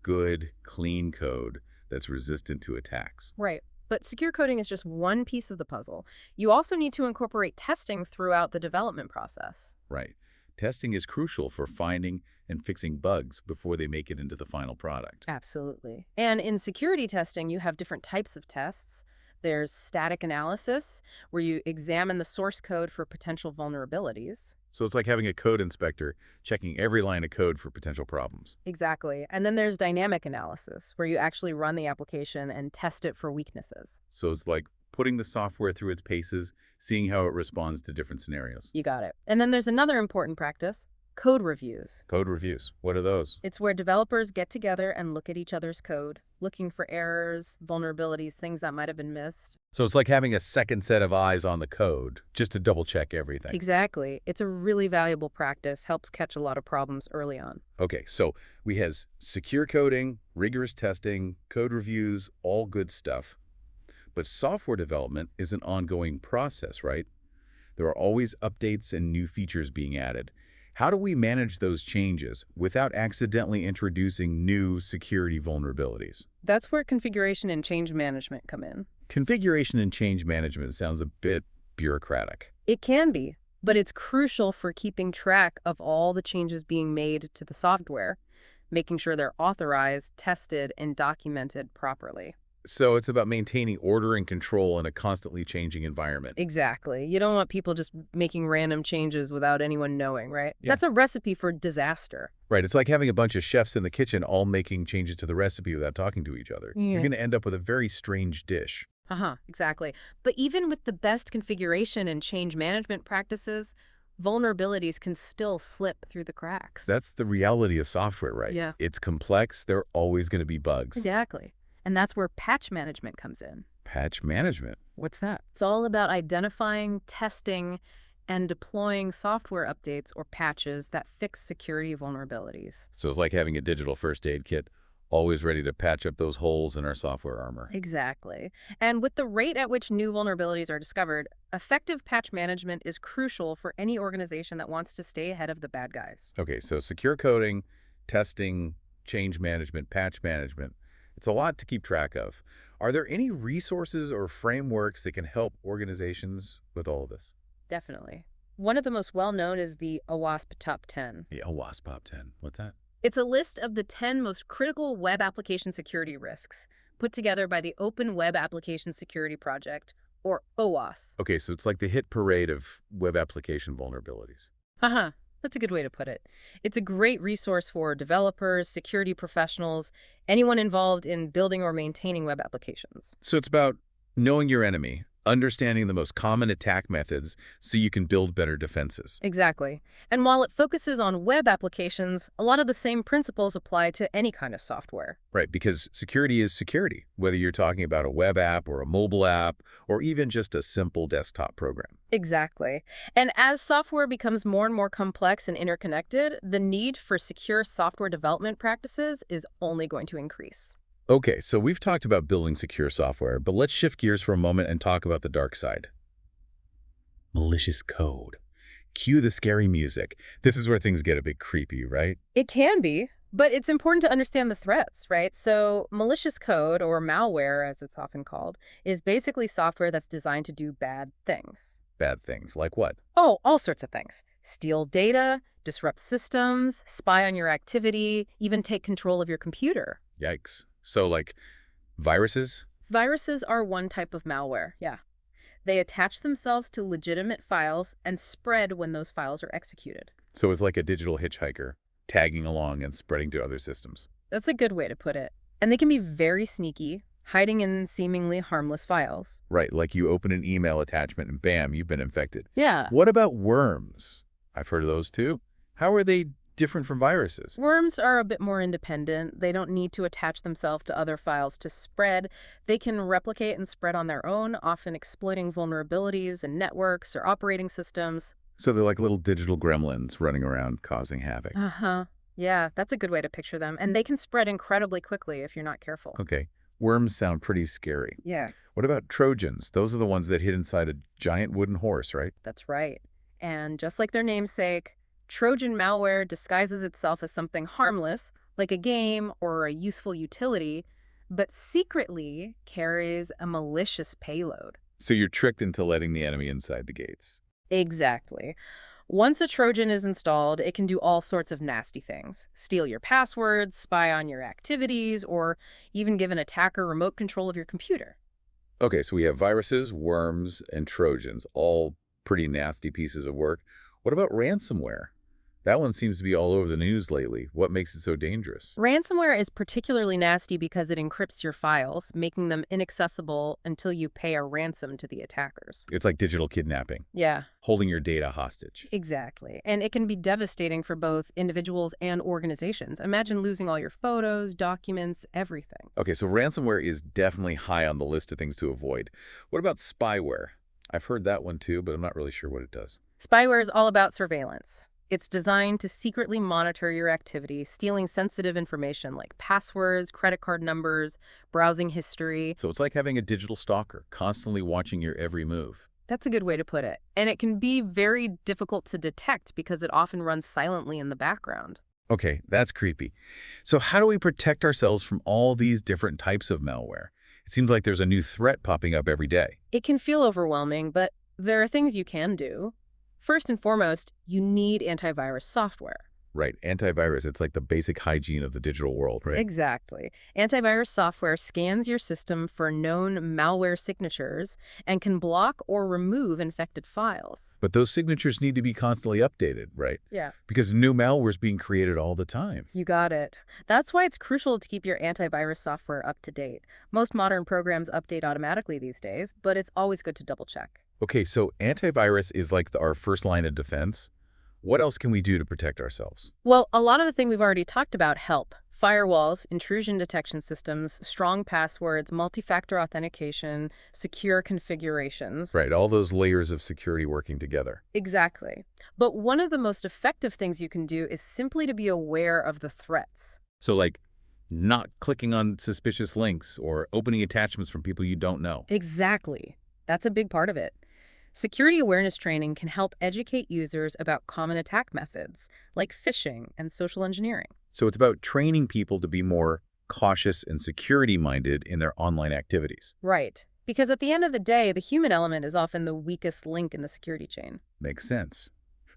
good, clean code that's resistant to attacks. Right. But secure coding is just one piece of the puzzle. You also need to incorporate testing throughout the development process. Right. Testing is crucial for finding and fixing bugs before they make it into the final product. Absolutely. And in security testing, you have different types of tests. There's static analysis, where you examine the source code for potential vulnerabilities. So it's like having a code inspector checking every line of code for potential problems. Exactly. And then there's dynamic analysis, where you actually run the application and test it for weaknesses. So it's like putting the software through its paces, seeing how it responds to different scenarios. You got it. And then there's another important practice, code reviews. Code reviews. What are those? It's where developers get together and look at each other's code, looking for errors, vulnerabilities, things that might have been missed. So it's like having a second set of eyes on the code, just to double check everything. Exactly. It's a really valuable practice, helps catch a lot of problems early on. Okay, so we have secure coding, rigorous testing, code reviews, all good stuff. But software development is an ongoing process, right? There are always updates and new features being added. How do we manage those changes without accidentally introducing new security vulnerabilities? That's where configuration and change management come in. Configuration and change management sounds a bit bureaucratic. It can be, but it's crucial for keeping track of all the changes being made to the software, making sure they're authorized, tested, and documented properly. So it's about maintaining order and control in a constantly changing environment. Exactly. You don't want people just making random changes without anyone knowing, right? Yeah. That's a recipe for disaster. Right, it's like having a bunch of chefs in the kitchen all making changes to the recipe without talking to each other. You're going to end up with a very strange dish. Exactly. But even with the best configuration and change management practices, vulnerabilities can still slip through the cracks. That's the reality of software, right? Yeah. It's complex. There are always going to be bugs. Exactly. And that's where patch management comes in. Patch management. What's that? It's all about identifying, testing, and deploying software updates or patches that fix security vulnerabilities. So it's like having a digital first aid kit, always ready to patch up those holes in our software armor. Exactly. And with the rate at which new vulnerabilities are discovered, effective patch management is crucial for any organization that wants to stay ahead of the bad guys. Okay, so secure coding, testing, change management, patch management. It's a lot to keep track of. Are there any resources or frameworks that can help organizations with all of this? Definitely. One of the most well-known is the OWASP Top 10. The OWASP Top 10. What's that? It's a list of the 10 most critical web application security risks put together by the Open Web Application Security Project, or OWASP. Okay, so it's like the hit parade of web application vulnerabilities. That's a good way to put it. It's a great resource for developers, security professionals, anyone involved in building or maintaining web applications. So it's about knowing your enemy, understanding the most common attack methods so you can build better defenses. Exactly. And while it focuses on web applications, a lot of the same principles apply to any kind of software. Right, because security is security, whether you're talking about a web app or a mobile app or even just a simple desktop program. Exactly. And as software becomes more and more complex and interconnected, the need for secure software development practices is only going to increase. Okay, so we've talked about building secure software, but let's shift gears for a moment and talk about the dark side. Malicious code. Cue the scary music. This is where things get a bit creepy, right? It can be, But it's important to understand the threats, right? So malicious code, or malware as it's often called, is basically software that's designed to do bad things. Bad things, like what? Oh, all sorts of things. Steal data, disrupt systems, spy on your activity, even take control of your computer. Yikes. So, like, viruses? Viruses are one type of malware, yeah. They attach themselves to legitimate files and spread when those files are executed. So it's like a digital hitchhiker, tagging along and spreading to other systems. That's a good way to put it. And they can be very sneaky, hiding in seemingly harmless files. Right, like you open an email attachment and bam, you've been infected. Yeah. What about worms? I've heard of those too. How are they different from viruses? Worms are a bit more independent. They don't need to attach themselves to other files to spread. They can replicate and spread on their own, often exploiting vulnerabilities in networks or operating systems. So they're like little digital gremlins running around causing havoc. Uh-huh. Yeah, that's a good way to picture them. And they can spread incredibly quickly if you're not careful. Okay, worms sound pretty scary. Yeah, What about Trojans? Those are the ones that hid inside a giant wooden horse, right? that's right. And just like their namesake, Trojan malware disguises itself as something harmless, like a game or a useful utility, but secretly carries a malicious payload. So you're tricked into letting the enemy inside the gates. Exactly. Once a Trojan is installed, it can do all sorts of nasty things. Steal your passwords, spy on your activities, or even give an attacker remote control of your computer. Okay, so we have viruses, worms, and Trojans, all pretty nasty pieces of work. What about ransomware? That one seems to be all over the news lately. What makes it so dangerous? Ransomware is particularly nasty because it encrypts your files, making them inaccessible until you pay a ransom to the attackers. It's like digital kidnapping, Yeah, holding your data hostage. exactly. And it can be devastating for both individuals and organizations. Imagine losing all your photos, documents, everything. Okay, so ransomware is definitely high on the list of things to avoid. What about spyware? I've heard that one too, but I'm not really sure what it does. Spyware is all about surveillance. It's designed to secretly monitor your activity, stealing sensitive information like passwords, credit card numbers, browsing history. So it's like having a digital stalker, constantly watching your every move. That's a good way to put it. And it can be very difficult to detect because it often runs silently in the background. Okay, that's creepy. So how do we protect ourselves from all these different types of malware? It seems like there's a new threat popping up every day. It can feel overwhelming, but there are things you can do. First and foremost, you need antivirus software. Right, antivirus, it's like the basic hygiene of the digital world, right? Exactly. Antivirus software scans your system for known malware signatures and can block or remove infected files. But those signatures need to be constantly updated, right? Yeah. Because new malware is being created all the time. You got it. That's why it's crucial to keep your antivirus software up to date. Most modern programs update automatically these days, but it's always good to double check. Okay, so antivirus is like our first line of defense. What else can we do to protect ourselves? Well, a lot of the things we've already talked about help. Firewalls, intrusion detection systems, strong passwords, multi-factor authentication, secure configurations. Right, all those layers of security working together. Exactly. But one of the most effective things you can do is simply to be aware of the threats. So like not clicking on suspicious links or opening attachments from people you don't know. Exactly. That's a big part of it. Security awareness training can help educate users about common attack methods, like phishing and social engineering. So it's about training people to be more cautious and security-minded in their online activities. Right. Because at the end of the day, the human element is often the weakest link in the security chain. Makes sense.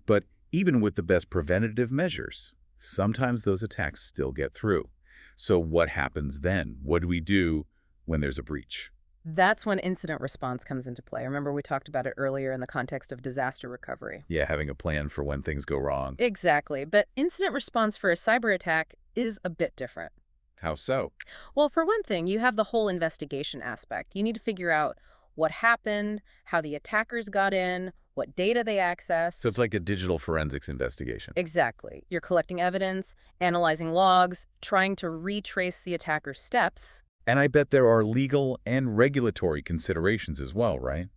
But even with the best preventative measures, sometimes those attacks still get through. So what happens then? What do we do when there's a breach? That's when incident response comes into play. Remember, we talked about it earlier in the context of disaster recovery. Yeah, having a plan for when things go wrong. Exactly. But incident response for a cyber attack is a bit different. How so? Well, for one thing, you have the whole investigation aspect. You need to figure out what happened, how the attackers got in, what data they accessed. So it's like a digital forensics investigation. Exactly. You're collecting evidence, analyzing logs, trying to retrace the attacker's steps. And I bet there are legal and regulatory considerations as well, right?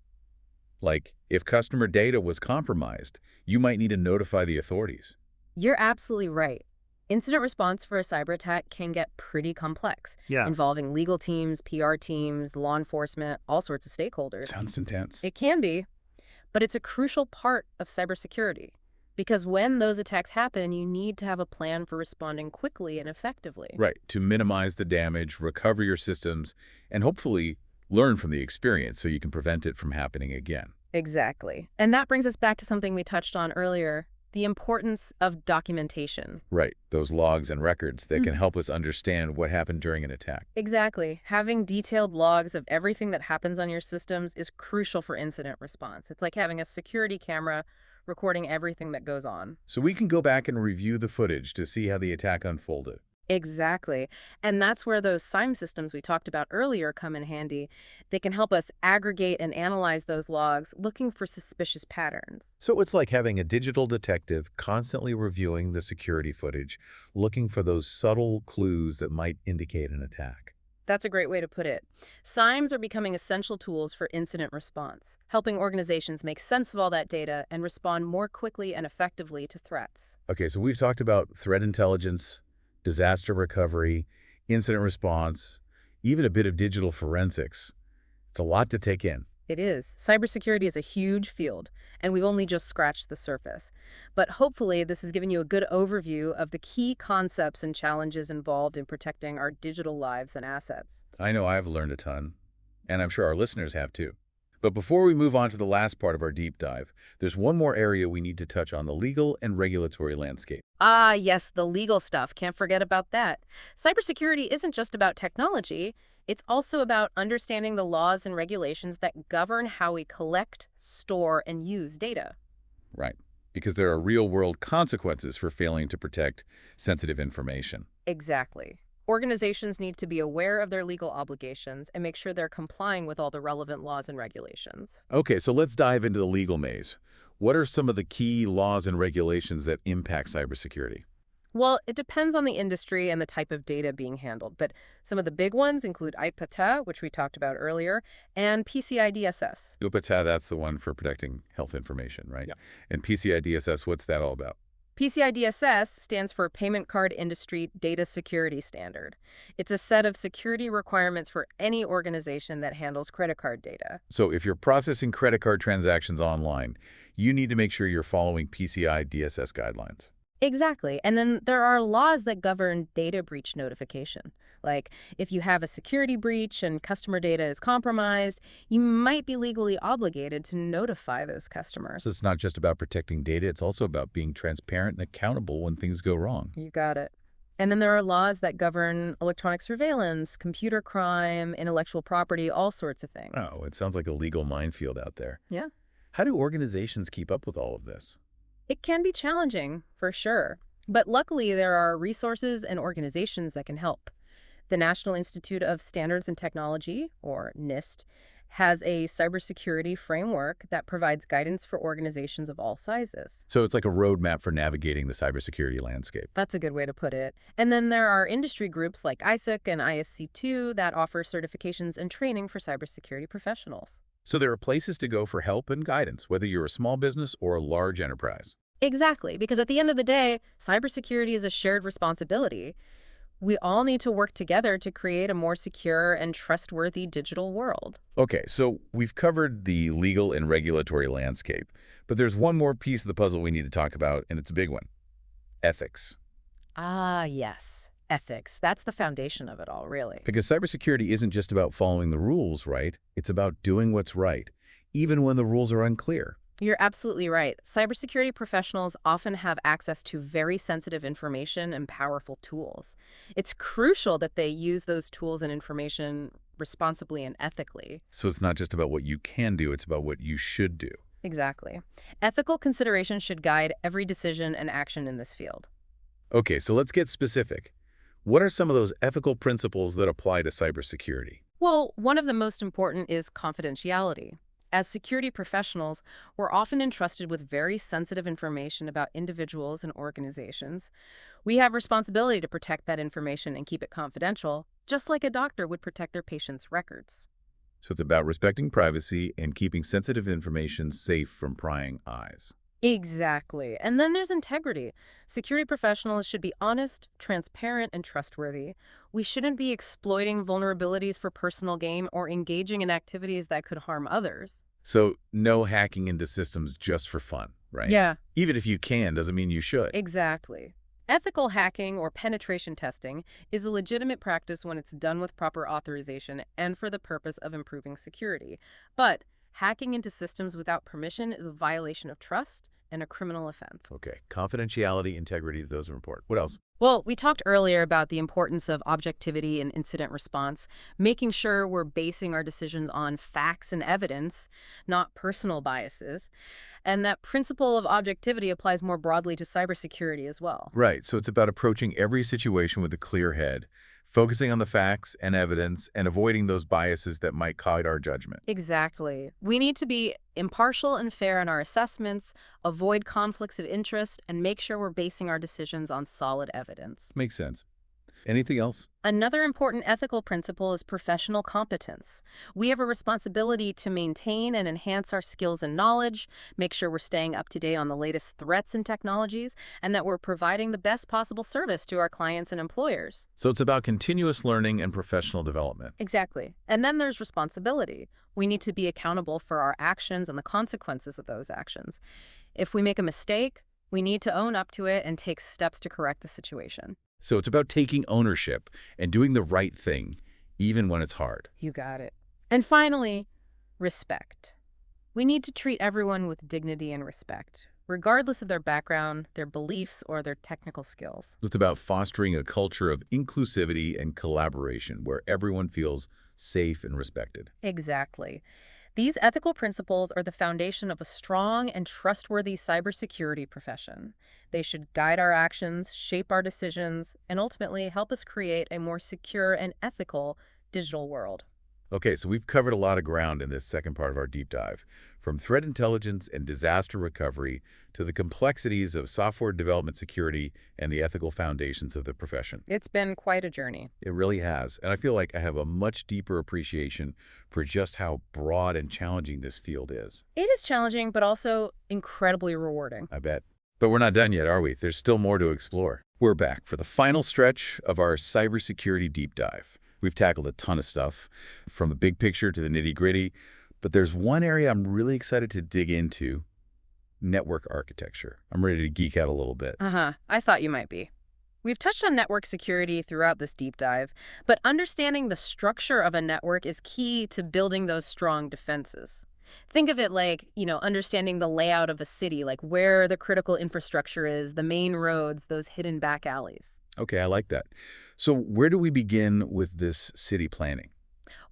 Like, if customer data was compromised, you might need to notify the authorities. You're absolutely right. Incident response for a cyber attack can get pretty complex, involving legal teams, PR teams, law enforcement, all sorts of stakeholders. Sounds intense. It can be, but it's a crucial part of cybersecurity Because when those attacks happen, you need to have a plan for responding quickly and effectively. Right, to minimize the damage, recover your systems, and hopefully learn from the experience so you can prevent it from happening again. Exactly. And that brings us back to something we touched on earlier, the importance of documentation. Right, those logs and records that can help us understand what happened during an attack. Exactly. Having detailed logs of everything that happens on your systems is crucial for incident response. It's like having a security camera recording everything that goes on. So we can go back and review the footage to see how the attack unfolded. Exactly. And that's where those SIME systems we talked about earlier come in handy. They can help us aggregate and analyze those logs, looking for suspicious patterns. So it's like having a digital detective constantly reviewing the security footage, looking for those subtle clues that might indicate an attack. That's a great way to put it. SIMEs are becoming essential tools for incident response, helping organizations make sense of all that data and respond more quickly and effectively to threats. Okay, so we've talked about threat intelligence, disaster recovery, incident response, even a bit of digital forensics. It's a lot to take in. It is. Cybersecurity is a huge field, and we've only just scratched the surface. But hopefully, this has given you a good overview of the key concepts and challenges involved in protecting our digital lives and assets. I know I've learned a ton, and I'm sure our listeners have too. But before we move on to the last part of our deep dive, there's one more area we need to touch on: the legal and regulatory landscape. Ah, yes, the legal stuff. Can't forget about that. Cybersecurity isn't just about technology. It's also about understanding the laws and regulations that govern how we collect, store, and use data. Right. Because there are real-world consequences for failing to protect sensitive information. Exactly. Organizations need to be aware of their legal obligations and make sure they're complying with all the relevant laws and regulations. Okay, so let's dive into the legal maze. What are some of the key laws and regulations that impact cybersecurity? Well, it depends on the industry and the type of data being handled, but some of the big ones include IPATA, which we talked about earlier, and PCI DSS. UPATA, that's the one for protecting health information, right? Yeah. And PCI DSS, what's that all about? PCI DSS stands for Payment Card Industry Data Security Standard. It's a set of security requirements for any organization that handles credit card data. So if you're processing credit card transactions online, you need to make sure you're following PCI DSS guidelines. Exactly. And then there are laws that govern data breach notification. Like if you have a security breach and customer data is compromised, you might be legally obligated to notify those customers. So it's not just about protecting data, it's also about being transparent and accountable when things go wrong. You got it. And then there are laws that govern electronic surveillance, computer crime, intellectual property, all sorts of things. Oh, it sounds like a legal minefield out there. Yeah. How do organizations keep up with all of this? It can be challenging, for sure. But luckily, there are resources and organizations that can help. The National Institute of Standards and Technology, or NIST, has a cybersecurity framework that provides guidance for organizations of all sizes. So it's like a roadmap for navigating the cybersecurity landscape. That's a good way to put it. And then there are industry groups like ISAC and ISC2 that offer certifications and training for cybersecurity professionals. So there are places to go for help and guidance, whether you're a small business or a large enterprise. Exactly, because at the end of the day, cybersecurity is a shared responsibility. We all need to work together to create a more secure and trustworthy digital world. Okay, so we've covered the legal and regulatory landscape, but there's one more piece of the puzzle we need to talk about, and it's a big one: ethics. Ah, yes. Ethics. That's the foundation of it all, really. Because cybersecurity isn't just about following the rules, right? It's about doing what's right, even when the rules are unclear. You're absolutely right. Cybersecurity professionals often have access to very sensitive information and powerful tools. It's crucial that they use those tools and information responsibly and ethically. So it's not just about what you can do, it's about what you should do. Exactly. Ethical considerations should guide every decision and action in this field. Okay, so let's get specific. What are some of those ethical principles that apply to cybersecurity? Well, one of the most important is confidentiality. As security professionals, we're often entrusted with very sensitive information about individuals and organizations. We have responsibility to protect that information and keep it confidential, just like a doctor would protect their patient's records. So it's about respecting privacy and keeping sensitive information safe from prying eyes. Exactly. And then there's integrity. Security professionals should be honest, transparent, and trustworthy. We shouldn't be exploiting vulnerabilities for personal gain or engaging in activities that could harm others. So no hacking into systems just for fun. right? Yeah, Even if you can, doesn't mean you should. exactly. Ethical hacking or penetration testing is a legitimate practice when it's done with proper authorization and for the purpose of improving security. But hacking into systems without permission is a violation of trust and a criminal offense. Okay, confidentiality, integrity, those are important. What else? Well, we talked earlier about the importance of objectivity in incident response, making sure we're basing our decisions on facts and evidence, not personal biases. And that principle of objectivity applies more broadly to cybersecurity as well. Right, so it's about approaching every situation with a clear head, focusing on the facts and evidence, and avoiding those biases that might cloud our judgment. Exactly. We need to be impartial and fair in our assessments, avoid conflicts of interest, and make sure we're basing our decisions on solid evidence. Makes sense. Anything else? Another important ethical principle is professional competence. We have a responsibility to maintain and enhance our skills and knowledge, make sure we're staying up to date on the latest threats and technologies, and that we're providing the best possible service to our clients and employers. So it's about continuous learning and professional development. Exactly. And then there's responsibility. We need to be accountable for our actions and the consequences of those actions. If we make a mistake, we need to own up to it and take steps to correct the situation. So it's about taking ownership and doing the right thing, even when it's hard. You got it. And finally, respect. We need to treat everyone with dignity and respect, regardless of their background, their beliefs, or their technical skills. It's about fostering a culture of inclusivity and collaboration where everyone feels safe and respected. Exactly. These ethical principles are the foundation of a strong and trustworthy cybersecurity profession. They should guide our actions, shape our decisions, and ultimately help us create a more secure and ethical digital world. Okay, so we've covered a lot of ground in this second part of our deep dive, from threat intelligence and disaster recovery to the complexities of software development security and the ethical foundations of the profession. It's been quite a journey. It really has, and I feel like I have a much deeper appreciation for just how broad and challenging this field is. It is challenging, but also incredibly rewarding. I bet. But we're not done yet, are we? There's still more to explore. We're back for the final stretch of our cybersecurity deep dive. We've tackled a ton of stuff, from the big picture to the nitty-gritty, but there's one area I'm really excited to dig into: network architecture. I'm ready to geek out a little bit. I thought you might be. We've touched on network security throughout this deep dive, but understanding the structure of a network is key to building those strong defenses. Think of it like, understanding the layout of a city, like where the critical infrastructure is, the main roads, those hidden back alleys. Okay, I like that. So where do we begin with this city planning?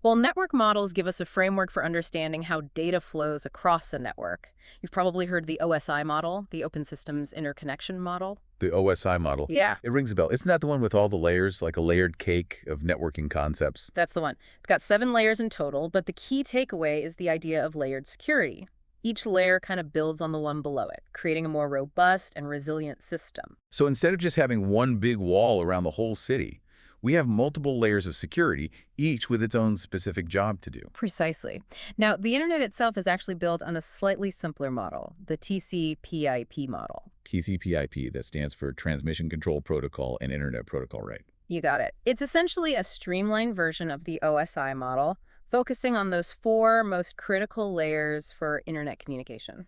Well, network models give us a framework for understanding how data flows across a network. You've probably heard the OSI model, the Open Systems Interconnection model. The OSI model. Yeah, It rings a bell. Isn't that the one with all the layers, like a layered cake of networking concepts? that's the one. It's got 7 layers in total, but the key takeaway is the idea of layered security. Each layer kind of builds on the one below it, creating a more robust and resilient system. So instead of just having one big wall around the whole city, we have multiple layers of security, each with its own specific job to do. Precisely. Now, the internet itself is actually built on a slightly simpler model, the TCP/IP model. TCP/IP, that stands for Transmission Control Protocol and Internet Protocol, right? You got it. It's essentially a streamlined version of the OSI model, focusing on those 4 most critical layers for internet communication.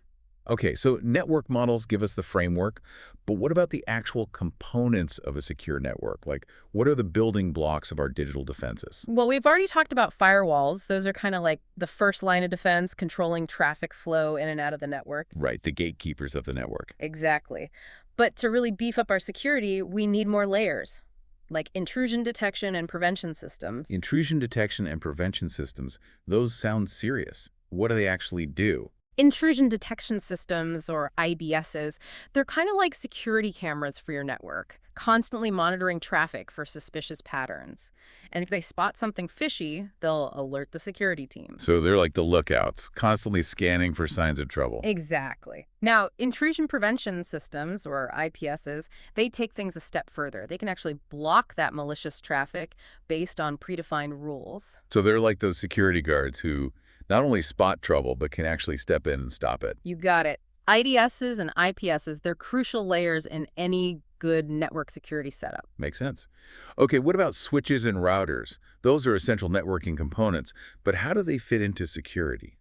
Okay, so network models give us the framework, but what about the actual components of a secure network? Like, what are the building blocks of our digital defenses? Well, we've already talked about firewalls. Those are kind of like the first line of defense, controlling traffic flow in and out of the network. Right, the gatekeepers of the network. Exactly. But to really beef up our security, we need more layers, like intrusion detection and prevention systems. Intrusion detection and prevention systems, those sound serious. What do they actually do? Intrusion detection systems, or IDSs, they're kind of like security cameras for your network, constantly monitoring traffic for suspicious patterns. And if they spot something fishy, they'll alert the security team. So they're like the lookouts, constantly scanning for signs of trouble. Exactly. Now, intrusion prevention systems, or IPSs, they take things a step further. They can actually block that malicious traffic based on predefined rules. So they're like those security guards who not only spot trouble, but can actually step in and stop it. You got it. IDSs and IPSs, they're crucial layers in any good network security setup. Makes sense. Okay, what about switches and routers? Those are essential networking components, but how do they fit into security?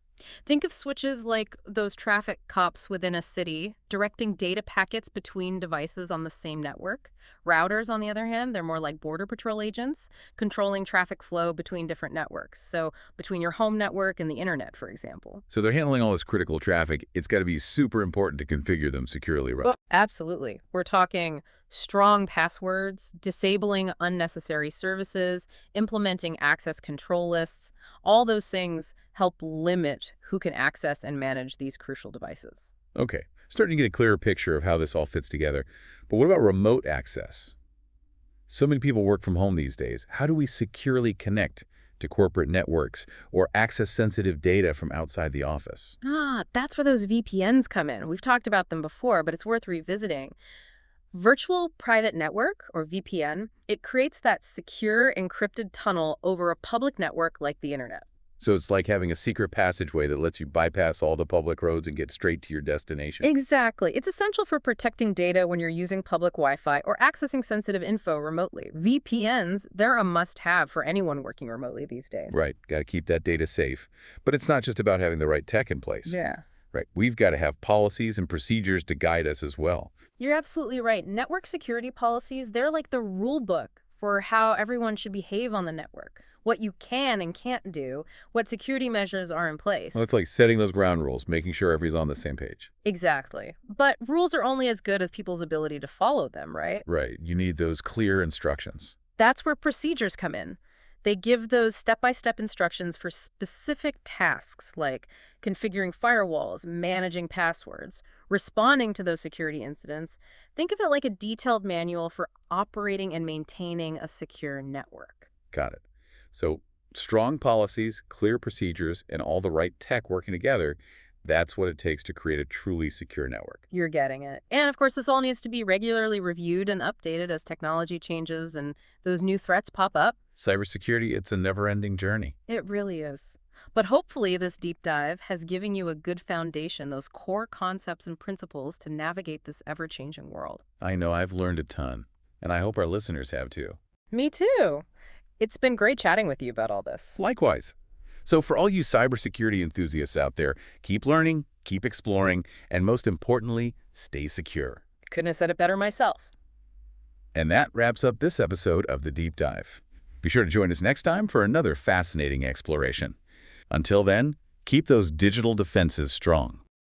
Think of switches like those traffic cops within a city, directing data packets between devices on the same network. Routers, on the other hand, they're more like border patrol agents, controlling traffic flow between different networks. So between your home network and the internet, for example. So they're handling all this critical traffic. It's got to be super important to configure them securely, right? Absolutely. We're talking strong passwords, disabling unnecessary services, implementing access control lists. All those things help limit who can access and manage these crucial devices. Okay, starting to get a clearer picture of how this all fits together. But what about remote access? So many people work from home these days. How do we securely connect to corporate networks or access sensitive data from outside the office? That's where those VPNs come in. We've talked about them before, but it's worth revisiting. Virtual Private Network, or VPN, it creates that secure encrypted tunnel over a public network like the internet. So it's like having a secret passageway that lets you bypass all the public roads and get straight to your destination. Exactly. It's essential for protecting data when you're using public Wi-Fi or accessing sensitive info remotely. VPNs, they're a must-have for anyone working remotely these days. Right, got to keep that data safe. But it's not just about having the right tech in place. Yeah. Right, we've got to have policies and procedures to guide us as well. You're absolutely right. Network security policies, they're like the rule book for how everyone should behave on the network, what you can and can't do, what security measures are in place. Well, it's like setting those ground rules, making sure everybody's on the same page. Exactly. But rules are only as good as people's ability to follow them, right? Right, you need those clear instructions. That's where procedures come in. They give those step-by-step instructions for specific tasks like configuring firewalls, managing passwords, responding to those security incidents. Think of it like a detailed manual for operating and maintaining a secure network. Got it. So strong policies, clear procedures, and all the right tech working together, that's what it takes to create a truly secure network. You're getting it. And of course, this all needs to be regularly reviewed and updated as technology changes and those new threats pop up. Cybersecurity, it's a never-ending journey. It really is. But hopefully this deep dive has given you a good foundation, those core concepts and principles to navigate this ever-changing world. I know I've learned a ton, and I hope our listeners have too. Me too. It's been great chatting with you about all this. Likewise. So for all you cybersecurity enthusiasts out there, keep learning, keep exploring, and most importantly, stay secure. Couldn't have said it better myself. And that wraps up this episode of The Deep Dive. Be sure to join us next time for another fascinating exploration. Until then, keep those digital defenses strong.